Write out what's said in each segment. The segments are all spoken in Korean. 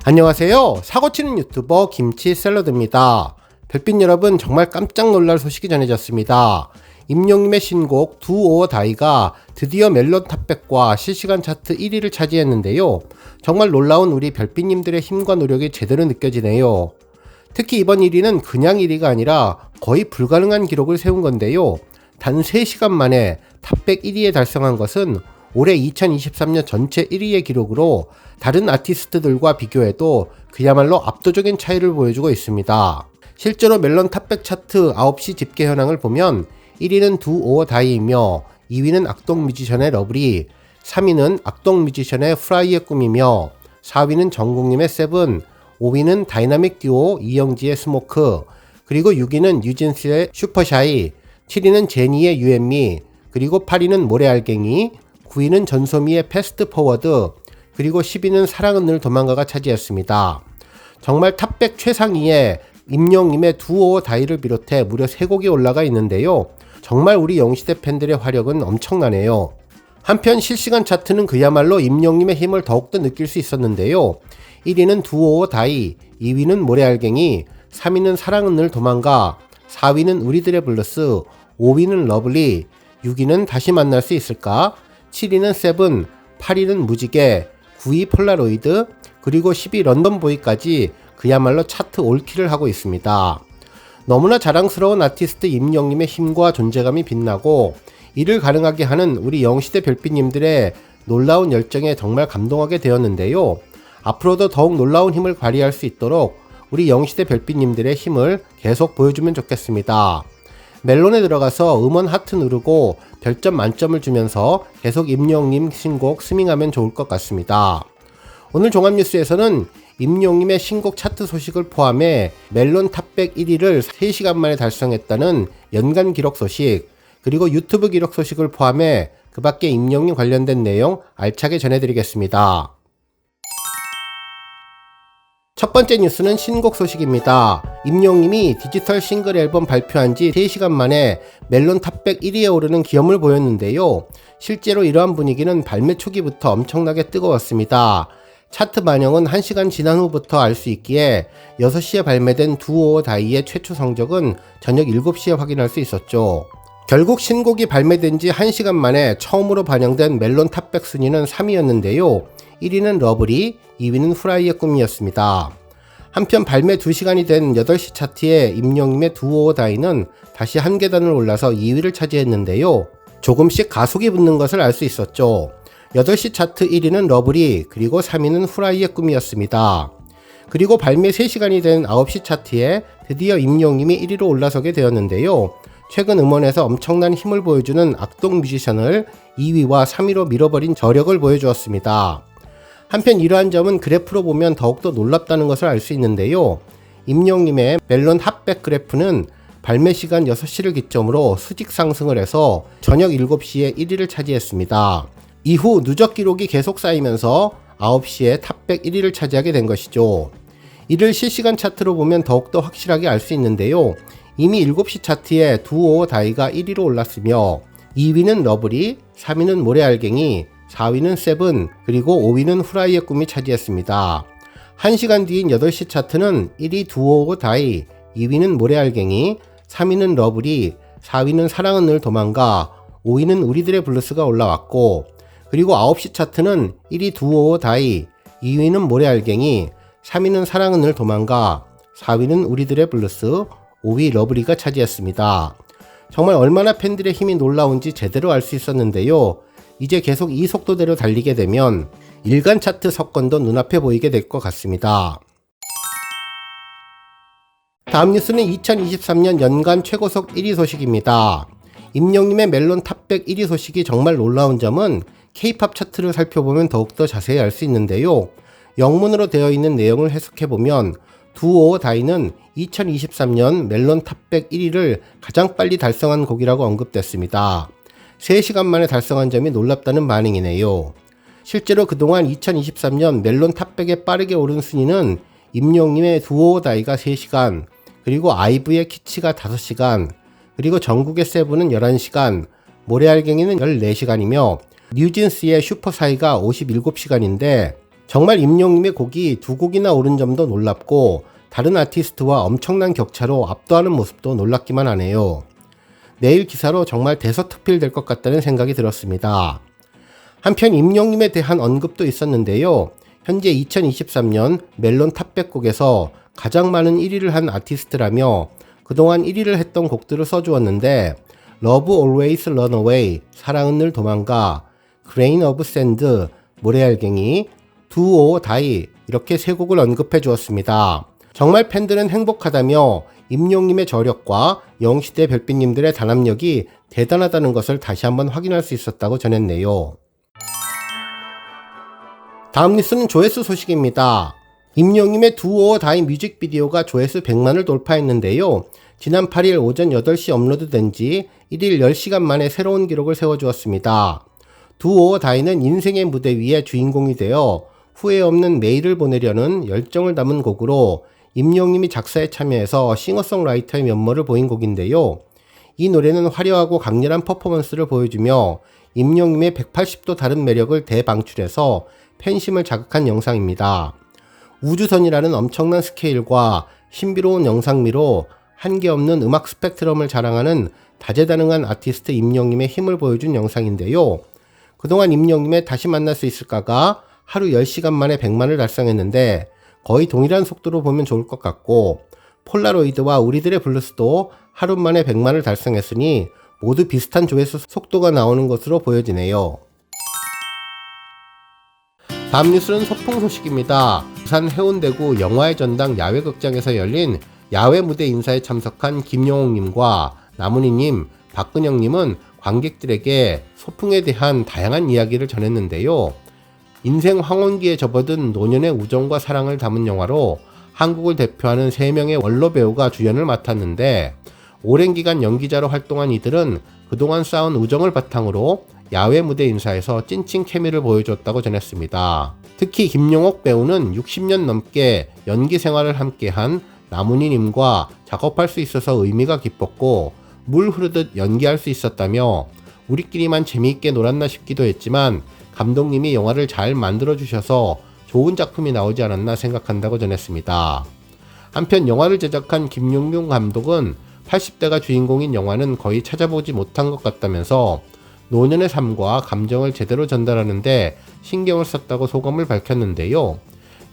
안녕하세요. 사고치는 유튜버 김치샐러드입니다. 별빛 여러분, 정말 깜짝 놀랄 소식이 전해졌습니다. 임영님의 신곡 Do or Die가 드디어 멜론 탑백과 실시간 차트 1위를 차지했는데요. 정말 놀라운 우리 별빛님들의 힘과 노력이 제대로 느껴지네요. 특히 이번 1위는 그냥 1위가 아니라 거의 불가능한 기록을 세운 건데요. 단 3시간 만에 탑백 1위에 달성한 것은 올해 2023년 전체 1위의 기록으로 다른 아티스트들과 비교해도 그야말로 압도적인 차이를 보여주고 있습니다. 실제로 멜론 탑백 차트 9시 집계 현황을 보면 1위는 Do or Die이며 2위는 악동 뮤지션의 러블리, 3위는 악동 뮤지션의 Fly의 꿈이며 4위는 정국님의 세븐, 5위는 다이나믹 듀오 이영지의 스모크, 그리고 6위는 뉴진스의 슈퍼샤이, 7위는 제니의 You and Me, 그리고 8위는 모래알갱이, 9위는 전소미의 패스트 포워드, 그리고 10위는 사랑은 늘 도망가가 차지했습니다. 정말 탑백 최상위에 임영님의 Do or Die를 비롯해 무려 3곡이 올라가 있는데요. 정말 우리 영시대 팬들의 화력은 엄청나네요. 한편 실시간 차트는 그야말로 임영님의 힘을 더욱더 느낄 수 있었는데요. 1위는 Do or Die, 2위는 모래알갱이, 3위는 사랑은 늘 도망가, 4위는 우리들의 블루스, 5위는 러블리, 6위는 다시 만날 수 있을까, 7위는 세븐, 8위는 무지개, 9위 폴라로이드, 그리고 10위 런던보이까지 그야말로 차트 올킬을 하고 있습니다. 너무나 자랑스러운 아티스트 임영님의 힘과 존재감이 빛나고 이를 가능하게 하는 우리 영시대 별빛님들의 놀라운 열정에 정말 감동하게 되었는데요. 앞으로도 더욱 놀라운 힘을 발휘할 수 있도록 우리 영시대 별빛님들의 힘을 계속 보여주면 좋겠습니다. 멜론에 들어가서 음원 하트 누르고 별점 만점을 주면서 계속 임영님 신곡 스밍하면 좋을 것 같습니다. 오늘 종합뉴스에서는 임영님의 신곡 차트 소식을 포함해 멜론 탑백 1위를 3시간 만에 달성했다는 연간 기록 소식, 그리고 유튜브 기록 소식을 포함해 그 밖에 임영님 관련된 내용 알차게 전해드리겠습니다. 첫 번째 뉴스는 신곡 소식입니다. 임영님이 디지털 싱글 앨범 발표한 지 3시간 만에 멜론 탑백 1위에 오르는 기염을 보였는데요. 실제로 이러한 분위기는 발매 초기부터 엄청나게 뜨거웠습니다. 차트 반영은 1시간 지난 후부터 알 수 있기에 6시에 발매된 Do or Die의 최초 성적은 저녁 7시에 확인할 수 있었죠. 결국 신곡이 발매된 지 1시간 만에 처음으로 반영된 멜론 탑백 순위는 3위였는데요. 1위는 러블리, 2위는 Fly의 꿈이었습니다. 한편 발매 2시간이 된 8시 차트에 임영님의 Do or Die는 다시 한 계단을 올라서 2위를 차지했는데요. 조금씩 가속이 붙는 것을 알 수 있었죠. 8시 차트 1위는 러블리, 그리고 3위는 Fly의 꿈이었습니다. 그리고 발매 3시간이 된 9시 차트에 드디어 임영님이 1위로 올라서게 되었는데요. 최근 음원에서 엄청난 힘을 보여주는 악동 뮤지션을 2위와 3위로 밀어버린 저력을 보여주었습니다. 한편 이러한 점은 그래프로 보면 더욱더 놀랍다는 것을 알 수 있는데요. 임영님의 멜론 핫백 그래프는 발매 시간 6시를 기점으로 수직 상승을 해서 저녁 7시에 1위를 차지했습니다. 이후 누적 기록이 계속 쌓이면서 9시에 탑백 1위를 차지하게 된 것이죠. 이를 실시간 차트로 보면 더욱더 확실하게 알 수 있는데요. 이미 7시 차트에 Do or Die가 1위로 올랐으며 2위는 러블리, 3위는 모래알갱이, 4위는 세븐, 그리고 5위는 후라이의 꿈이 차지했습니다. 1시간 뒤인 8시 차트는 1위 Do or Die, 2위는 모래알갱이, 3위는 러블리, 4위는 사랑은 늘 도망가, 5위는 우리들의 블루스가 올라왔고, 그리고 9시 차트는 1위 Do or Die, 2위는 모래알갱이, 3위는 사랑은 늘 도망가, 4위는 우리들의 블루스, 5위 러블리가 차지했습니다. 정말 얼마나 팬들의 힘이 놀라운지 제대로 알 수 있었는데요. 이제 계속 이 속도대로 달리게 되면 일간 차트 석권도 눈앞에 보이게 될 것 같습니다. 다음 뉴스는 2023년 연간 최고속 1위 소식입니다. 임영님의 멜론 탑백 1위 소식이 정말 놀라운 점은 K-POP 차트를 살펴보면 더욱더 자세히 알 수 있는데요. 영문으로 되어 있는 내용을 해석해보면 Do or Die는 2023년 멜론 탑백 1위를 가장 빨리 달성한 곡이라고 언급됐습니다. 3시간 만에 달성한 점이 놀랍다는 반응이네요. 실제로 그동안 2023년 멜론 탑백에 빠르게 오른 순위는 임영님의 Do or Die가 3시간, 그리고 아이브의 키치가 5시간, 그리고 정국의 세븐은 11시간, 모래알갱이는 14시간이며 뉴진스의 슈퍼사이가 57시간인데 정말 임영웅의 곡이 두 곡이나 오른 점도 놀랍고 다른 아티스트와 엄청난 격차로 압도하는 모습도 놀랍기만 하네요. 내일 기사로 정말 대서특필될 것 같다는 생각이 들었습니다. 한편 임영웅에 대한 언급도 있었는데요. 현재 2023년 멜론 탑 100곡에서 가장 많은 1위를 한 아티스트라며 그동안 1위를 했던 곡들을 써주었는데 Love Always Run Away, 사랑은 늘 도망가, Grain of Sand, 모래알갱이, Do or Die 이렇게 세 곡을 언급해 주었습니다. 정말 팬들은 행복하다며 임영웅의 저력과 영시대 별빛님들의 단합력이 대단하다는 것을 다시 한번 확인할 수 있었다고 전했네요. 다음 뉴스는 조회수 소식입니다. 임영웅의 Do or Die 뮤직비디오가 조회수 100만을 돌파했는데요. 지난 8일 오전 8시 업로드된 지 1일 10시간 만에 새로운 기록을 세워주었습니다. Do or Die는 인생의 무대 위에 주인공이 되어 후회 없는 내일을 보내려는 열정을 담은 곡으로 임영웅이 작사에 참여해서 싱어송라이터의 면모를 보인 곡인데요. 이 노래는 화려하고 강렬한 퍼포먼스를 보여주며 임영웅의 180도 다른 매력을 대방출해서 팬심을 자극한 영상입니다. 우주선이라는 엄청난 스케일과 신비로운 영상미로 한계없는 음악 스펙트럼을 자랑하는 다재다능한 아티스트 임영웅의 힘을 보여준 영상인데요. 그동안 임영웅의 다시 만날 수 있을까가 하루 10시간 만에 100만을 달성했는데 거의 동일한 속도로 보면 좋을 것 같고, 폴라로이드와 우리들의 블루스도 하루 만에 100만을 달성했으니 모두 비슷한 조회수 속도가 나오는 것으로 보여지네요. 다음 뉴스는 소풍 소식입니다. 부산 해운대구 영화의 전당 야외극장에서 열린 야외 무대 인사에 참석한 김용옥님과 나문희님, 박근영님은 관객들에게 소풍에 대한 다양한 이야기를 전했는데요. 인생 황혼기에 접어든 노년의 우정과 사랑을 담은 영화로 한국을 대표하는 3명의 원로 배우가 주연을 맡았는데, 오랜 기간 연기자로 활동한 이들은 그동안 쌓은 우정을 바탕으로 야외 무대 인사에서 찐친 케미를 보여줬다고 전했습니다. 특히 김용옥 배우는 60년 넘게 연기 생활을 함께한 나문희님과 작업할 수 있어서 의미가 깊었고 물 흐르듯 연기할 수 있었다며 우리끼리만 재미있게 놀았나 싶기도 했지만 감독님이 영화를 잘 만들어주셔서 좋은 작품이 나오지 않았나 생각한다고 전했습니다. 한편 영화를 제작한 김용룡 감독은 80대가 주인공인 영화는 거의 찾아보지 못한 것 같다면서 노년의 삶과 감정을 제대로 전달하는데 신경을 썼다고 소감을 밝혔는데요.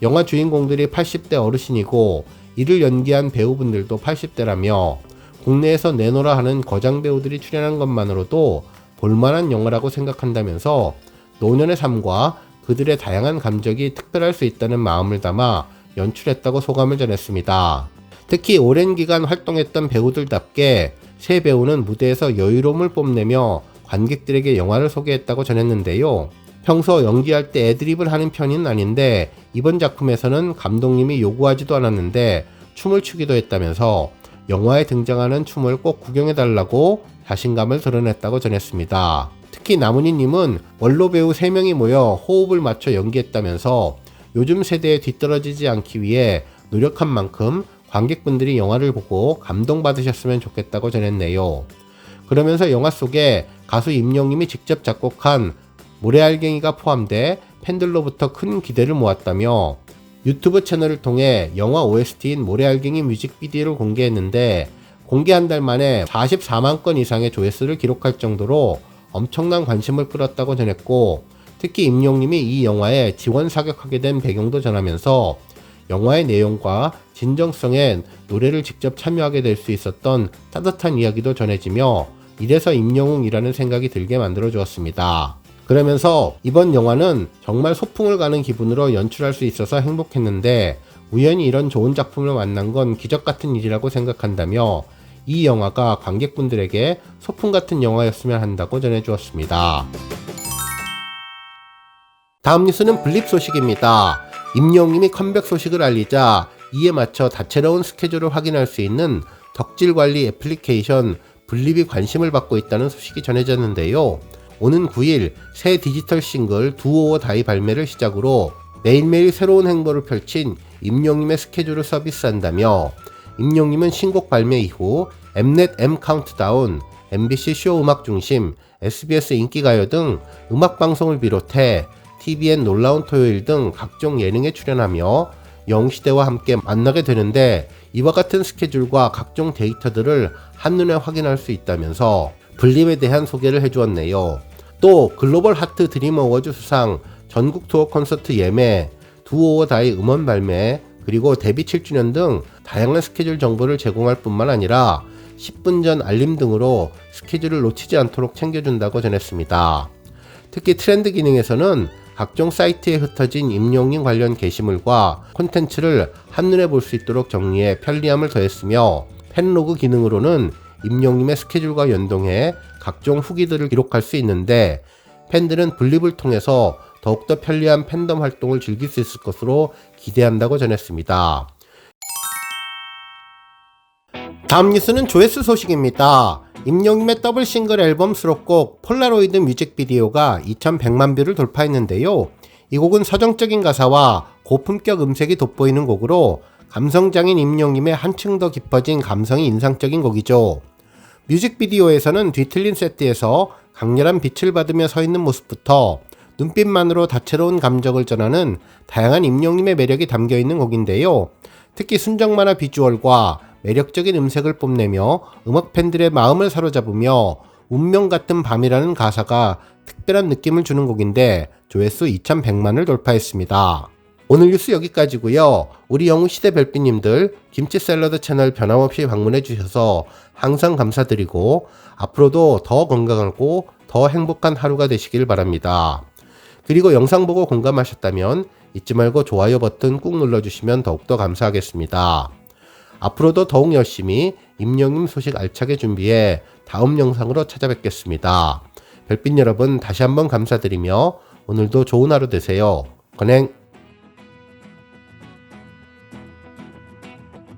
영화 주인공들이 80대 어르신이고 이를 연기한 배우분들도 80대라며 국내에서 내노라 하는 거장 배우들이 출연한 것만으로도 볼만한 영화라고 생각한다면서 노년의 삶과 그들의 다양한 감정이 특별할 수 있다는 마음을 담아 연출했다고 소감을 전했습니다. 특히 오랜 기간 활동했던 배우들답게 새 배우는 무대에서 여유로움을 뽐내며 관객들에게 영화를 소개했다고 전했는데요. 평소 연기할 때 애드립을 하는 편은 아닌데 이번 작품에서는 감독님이 요구하지도 않았는데 춤을 추기도 했다면서 영화에 등장하는 춤을 꼭 구경해달라고 자신감을 드러냈다고 전했습니다. 특히 나문희님은 원로 배우 3명이 모여 호흡을 맞춰 연기했다면서 요즘 세대에 뒤떨어지지 않기 위해 노력한 만큼 관객분들이 영화를 보고 감동받으셨으면 좋겠다고 전했네요. 그러면서 영화 속에 가수 임영웅이 직접 작곡한 모래알갱이가 포함돼 팬들로부터 큰 기대를 모았다며 유튜브 채널을 통해 영화 OST인 모래알갱이 뮤직비디오를 공개했는데 공개 한 달 만에 44만 건 이상의 조회수를 기록할 정도로 엄청난 관심을 끌었다고 전했고, 특히 임영웅이 이 영화에 지원 사격하게 된 배경도 전하면서 영화의 내용과 진정성에 노래를 직접 참여하게 될 수 있었던 따뜻한 이야기도 전해지며 이래서 임영웅이라는 생각이 들게 만들어 주었습니다. 그러면서 이번 영화는 정말 소풍을 가는 기분으로 연출할 수 있어서 행복했는데 우연히 이런 좋은 작품을 만난 건 기적 같은 일이라고 생각한다며 이 영화가 관객분들에게 소풍 같은 영화였으면 한다고 전해주었습니다. 다음 뉴스는 블립 소식입니다. 임영웅이 컴백 소식을 알리자 이에 맞춰 다채로운 스케줄을 확인할 수 있는 덕질 관리 애플리케이션 블립이 관심을 받고 있다는 소식이 전해졌는데요. 오는 9일 새 디지털 싱글 Do or Die 발매를 시작으로 매일매일 새로운 행보를 펼친 임영웅의 스케줄을 서비스한다며 임영웅은 신곡 발매 이후 엠넷 M 카운트다운, MBC 쇼 음악 중심, SBS 인기가요 등 음악 방송을 비롯해 TVN 놀라운 토요일 등 각종 예능에 출연하며 영시대와 함께 만나게 되는데 이와 같은 스케줄과 각종 데이터들을 한눈에 확인할 수 있다면서 불림에 대한 소개를 해주었네요. 또 글로벌 하트 드림 어워즈 수상, 전국 투어 콘서트 예매, 두오어다이 음원 발매, 그리고 데뷔 7주년 등 다양한 스케줄 정보를 제공할 뿐만 아니라 10분 전 알림 등으로 스케줄을 놓치지 않도록 챙겨준다고 전했습니다. 특히 트렌드 기능에서는 각종 사이트에 흩어진 임영웅 관련 게시물과 콘텐츠를 한눈에 볼 수 있도록 정리해 편리함을 더했으며 팬로그 기능으로는 임영웅의 스케줄과 연동해 각종 후기들을 기록할 수 있는데 팬들은 블립을 통해서 더욱더 편리한 팬덤 활동을 즐길 수 있을 것으로 기대한다고 전했습니다. 다음 뉴스는 조회수 소식입니다. 임영웅의 더블 싱글 앨범 수록곡 폴라로이드 뮤직비디오가 2100만 뷰를 돌파했는데요. 이 곡은 서정적인 가사와 고품격 음색이 돋보이는 곡으로 감성장인 임영웅의 한층 더 깊어진 감성이 인상적인 곡이죠. 뮤직비디오에서는 뒤틀린 세트에서 강렬한 빛을 받으며 서 있는 모습부터 눈빛만으로 다채로운 감정을 전하는 다양한 임영웅의 매력이 담겨있는 곡인데요. 특히 순정만화 비주얼과 매력적인 음색을 뽐내며 음악 팬들의 마음을 사로잡으며 운명 같은 밤이라는 가사가 특별한 느낌을 주는 곡인데 조회수 2100만을 돌파했습니다. 오늘 뉴스 여기까지고요. 우리 영웅시대 별빛님들 김치샐러드 채널 변함없이 방문해 주셔서 항상 감사드리고 앞으로도 더 건강하고 더 행복한 하루가 되시길 바랍니다. 그리고 영상 보고 공감하셨다면 잊지 말고 좋아요 버튼 꾹 눌러주시면 더욱더 감사하겠습니다. 앞으로도 더욱 열심히 임영웅 소식 알차게 준비해 다음 영상으로 찾아뵙겠습니다. 별빛 여러분 다시 한번 감사드리며 오늘도 좋은 하루 되세요. 건행!